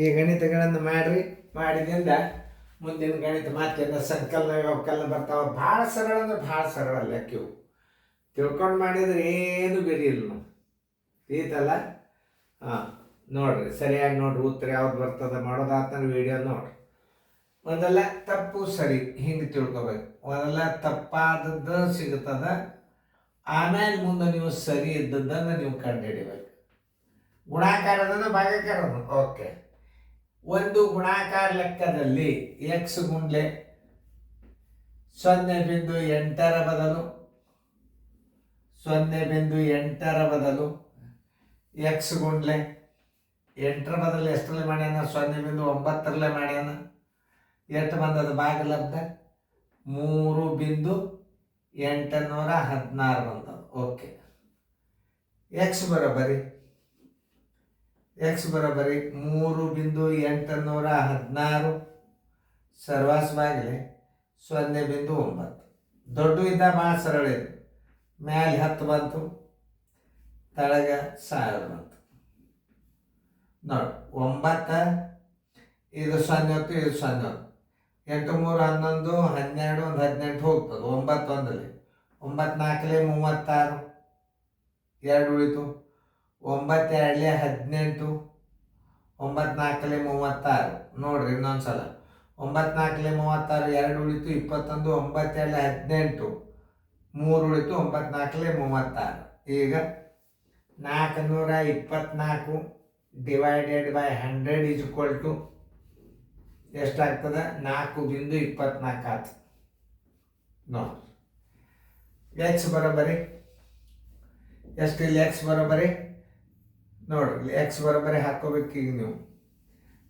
ಈ ಗಣಿತಗಳನ್ನು ಮಾಡಿರಿ. ಮಾಡಿದಿಂದ ಮುಂದಿನ ಗಣಿತ ಮಾತಿನ ಸಂಕಲನ ವ್ಯವಕಲನ ಬರ್ತಾವೆ. ಭಾಳ ಸರಳ ಅಂದ್ರೆ ಭಾಳ ಸರಳ ಲೆಕ್ಕಿವು. ತಿಳ್ಕೊಂಡು ಮಾಡಿದ್ರೆ ಏನು ಬೇರೆ ಇಲ್ಲ ನಾವು ಈತಲ್ಲ. ಹಾಂ, ನೋಡ್ರಿ ಸರಿಯಾಗಿ ನೋಡ್ರಿ ಉತ್ತರ ಯಾವ್ದು ಬರ್ತದೆ ಮಾಡೋದಾತಂದ್ರೆ ವಿಡಿಯೋ ನೋಡ್ರಿ. ಒಂದೆಲ್ಲ ತಪ್ಪು ಸರಿ ಹಿಂಗೆ ತಿಳ್ಕೊಬೇಕು. ಒಂದೆಲ್ಲ ತಪ್ಪಾದದ್ದು ಸಿಗುತ್ತದ, ಆಮೇಲೆ ಮುಂದೆ ನೀವು ಸರಿ ಇದ್ದದ್ದನ್ನು ನೀವು ಕಂಡುಹಿಡಿಬೇಕು. ಗುಣಾಕಾರದನ್ನು ಭಾಗಾಕಾರದನ್ನು ಓಕೆ. ಒಂದು ಗುಣಾಕಾರ ಲೆಕ್ಕದಲ್ಲಿ ಎಕ್ಸ್ ಗುಂಡ್ಲೆ 0.8 ಬದಲು 0.8 ಬದಲು ಎಕ್ಸ್ ಗುಂಡ್ಲೆ 8 ಬದಲು ಎಷ್ಟರಲ್ಲಿ ಮಾಡ್ಯಾನ? 0.9 ಮಾಡ್ಯಾನ. ಎಷ್ಟು ಬಂದದ ಭಾಗಲಬ್ಧ? 3.816 ಬಂದದ. ಓಕೆ. ಎಕ್ಸ್ ಬರೋಬರಿ 3.816 ಸರ್ವಾಸವಾಗಲಿ 0.9. ದೊಡ್ಡ ಇದ್ದ ಭಾಳ ಸರಳ ಇದೆ. ಮ್ಯಾಲೆ 10 ಬಂತು, ತಳಗ 1000 ಬಂತು. ನೋಡಿ 9 ಇದು 0 ಹೊತ್ತು, ಇದು 0 ಹೊತ್ತು. 8 3 11 12 ಒಂದು 18 ಹೋಗ್ತದೆ. 9 ಒಂದಲ್ಲಿ 9 4 36 2 ಉಳಿತು. 9 2 18 9 4 36. ನೋಡ್ರಿ ಇನ್ನೊಂದ್ಸಲ 9 4 36 2 ಉಳಿತು 21. 9 2 18 3 ಉಳಿತು. 9 4 36. ಈಗ 424 divided by 100 is equal to ಎಷ್ಟಾಗ್ತದೆ? 4.24 ಆಯ್ತು. ನೋಡಿ ಎಕ್ಸ್ ಬರೋಬರಿ ಎಷ್ಟು? ಇಲ್ಲಿ ಎಕ್ಸ್ ಬರೋಬರಿ ನೋಡ್ರಿ, ಎಕ್ಸ್ ಬರೋಬರಿ ಹಾಕೋಬೇಕು. ಈಗ ನೀವು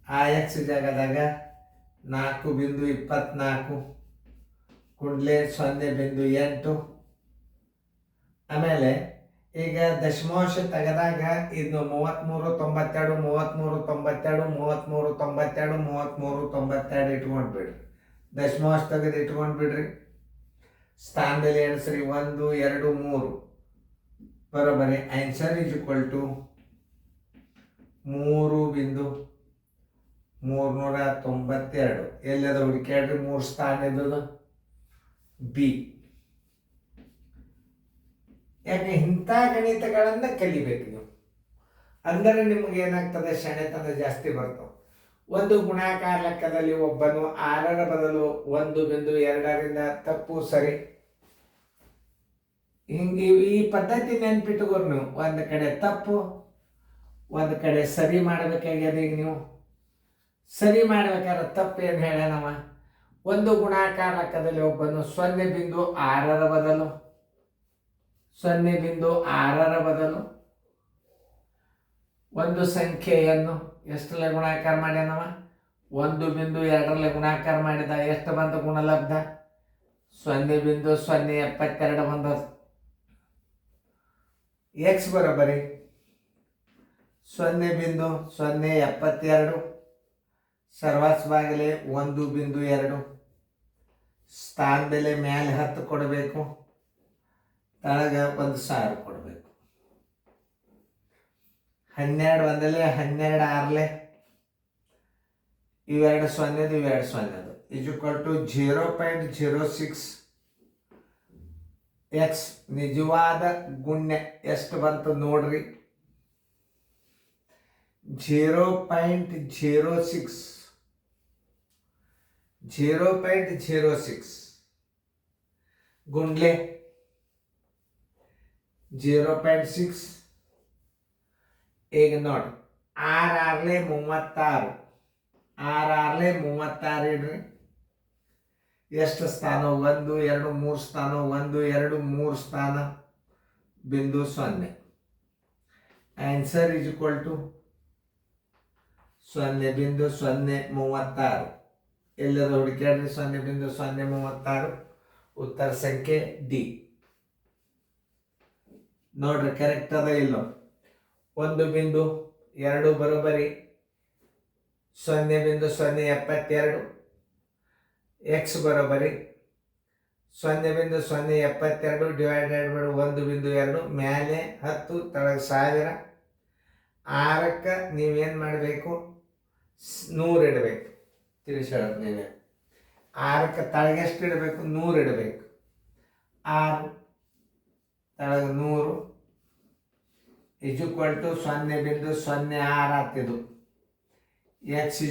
ಆ ಎಕ್ಸ್ ಜಾಗದಾಗ 4.24 ಕುಂಡ್ಲೆ 0.8. ಆಮೇಲೆ ಈಗ ದಶಮಾಂಶ ತೆಗೆದಾಗ ಇದು 33.92 ಇಟ್ಕೊಂಡ್ಬಿಡ್ರಿ. ದಶಮಾಂಶ ತೆಗೆದು ಇಟ್ಕೊಂಡ್ಬಿಡ್ರಿ. ಸ್ಥಾನದಲ್ಲಿ ಎಣಿಸ್ರಿ 1 2 3 ಬರೋಬರಿ. Answer is equal to 3.392. ಎಲ್ಲದ ಹುಡುಕ್ಯಾಡ್ರಿ? 3 ಸ್ಥಾನ ಇದ್ದದು ಬಿ. ಯಾಕೆ ಇಂಥ ಗಣಿತಗಳನ್ನು ಕಲಿಬೇಕು ನೀವು, ಅಂದರೆ ನಿಮ್ಗೆ ಏನಾಗ್ತದೆ? ಶಣೆತನ ಜಾಸ್ತಿ ಬರ್ತವೆ. ಒಂದು ಗುಣಾಕಾರ ಲೆಕ್ಕದಲ್ಲಿ ಒಬ್ಬನು 6ರ ಬದಲು 1.2ರಿಂದ ತಪ್ಪು ಸರಿ ಹಿಂಗೆ ಈ ಪದ್ಧತಿ ನೆನ್ಪಿಟ್ಟುಕೊಂಡು ನೀವು ಒಂದು ಕಡೆ ತಪ್ಪು ಒಂದು ಕಡೆ ಸರಿ ಮಾಡಬೇಕಾಗ್ಯದ. ಈಗ ನೀವು ಸರಿ ಮಾಡ್ಬೇಕಾದ್ರೆ ತಪ್ಪು ಏನು ಹೇಳ್ಯಾನವ? ಒಂದು ಗುಣಾಕಾರ ಲೆಕ್ಕದಲ್ಲಿ ಒಬ್ಬನು 0.6ರ ಬದಲು 0.6ರ ಬದಲು ಒಂದು ಸಂಖ್ಯೆಯನ್ನು ಎಷ್ಟರಲ್ಲಿ ಗುಣಾಕಾರ ಮಾಡ್ಯಾನವ? 1.2ರಲ್ಲಿ ಗುಣಾಕಾರ ಮಾಡಿದ. ಎಷ್ಟು ಬಂದ ಗುಣಲಬ್ಧ? 0.072 ಬಂದದ. ಎಕ್ಸ್ ಬರೋಬರಿ 0.072 ಸರ್ವಾಸವಾಗಲಿ 1.2. ಸ್ಥಾನ ಬೆಲೆ ಮೇಲೆ 10 ಕೊಡಬೇಕು, ತಳಗ 1,000 ಕೊಡಬೇಕು. 12 ಒಂದಲೇ 12 6 ಇವೆರಡು 0 ಇವೆರಡು 0 ಈಸ್ ಈಕ್ವಲ್ ಟು 0.06. ಎಕ್ಸ್ ನಿಜವಾದ ಗುಣ್ಯ ಎಷ್ಟು ಬಂತು ನೋಡ್ರಿ? 0.06. 0.06 ಗುಂಡ್ಲೆ 0.6. ಈಗ ನೋಡಿ 6 36 ಇಡ್ರಿ. ಎಷ್ಟು ಸ್ಥಾನ? 1 2 3 ಸ್ಥಾನ. 1 2 3 ಸ್ಥಾನ ಬಿಂದು 0. Answer is equal to 0.036. ಎಲ್ಲದ ಹುಡುಕ್ಯಾಡ್ರಿ? 0.036. ಉತ್ತರ ಸಂಖ್ಯೆ ಡಿ. ನೋಡ್ರಿ ಕರೆಕ್ಟ್ ಅದ ಇಲ್ಲೋ? 1.2 ಬರೋಬರಿ 0.072. ಎಕ್ಸ್ ಬರೋಬರಿ 0.072 ಡಿವೈಡೆಡ್ ಬೈ 1.2. ಮೇಲೆ 10 ತಳಗ 1000. 6ಕ್ಕೆ ನೀವೇನು ಮಾಡಬೇಕು? 100 ಇಡಬೇಕು. ತಿಳಿಸಿ ಹೇಳೋದು ನೀವೇ. 6ಕ್ಕೆ ತಳಗೆಷ್ಟು ಇಡಬೇಕು? 100 ಇಡಬೇಕು. 6 ತಳಗೆ 100 = 0.06 ಆಗ್ತಿದ್ದು. x =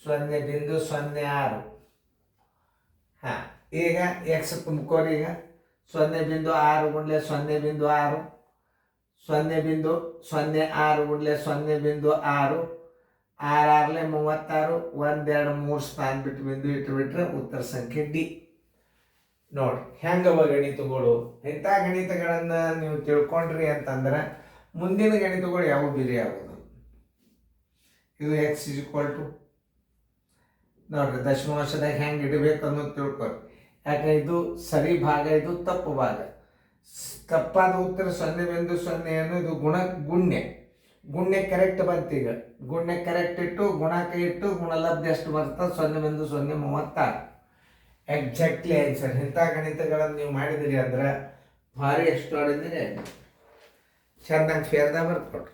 0.06. ಹಾಂ, ಈಗ ಎಕ್ಸ್ ತುಂಬ್ಕೋರಿ. ಈಗ 0.6 ಗುಂಡ್ಲೆ 0.6, 0.06 ಗುಂಡ್ಲೆ 0.6, 6 36, 1 2 3 ಸ್ಥಾನ ಬಿಟ್ಟು ಬಿಂದು ಇಟ್ಟುಬಿಟ್ರೆ ಉತ್ತರ ಸಂಖ್ಯೆ ಡಿ. ನೋಡಿ ಹೆಂಗವ ಗಣಿತಗಳು. ಇಂಥ ಗಣಿತಗಳನ್ನು ನೀವು ತಿಳ್ಕೊಂಡ್ರಿ ಅಂತಂದ್ರೆ ಮುಂದಿನ ಗಣಿತಗಳು ಯಾವ ಬೇರೆ ಆಗೋದು. ಇದು x = ನೋಡ್ರಿ ದಶಮಾಂಶದಾಗ ಹೆಂಗೆ ಇಡಬೇಕು ಅನ್ನೋದು ತಿಳ್ಕೊರಿ. ಯಾಕೆ ಇದು ಸರಿ ಭಾಗ, ಇದು ತಪ್ಪು ಭಾಗ. ತಪ್ಪಾದ ಉತ್ತರ 0.0 ಅನ್ನೋದು ಗುಣ್ಯ ಕರೆಕ್ಟ್ ಬಂತೀಗ. ಗುಣ್ಯ ಕರೆಕ್ಟ್ ಇಟ್ಟು ಗುಣಕ ಇಟ್ಟು ಗುಣಲಬ್ಧ ಎಷ್ಟು ಬರ್ತದೆ? 0.036 ಎಕ್ಸಾಕ್ಟ್ಲಿ ಆನ್ಸರ್. ಇಂಥ ಗಣಿತಗಳನ್ನು ನೀವು ಮಾಡಿದಿರಿ ಅಂದ್ರೆ ಭಾರಿ ಎಕ್ಸ್ಟ್ರಾರ್ಡಿನರಿ. ಚೆಂದಂಗೆ ಫೇರ್ದಾಗ ಬರ್ಕೊಟ್ರಿ.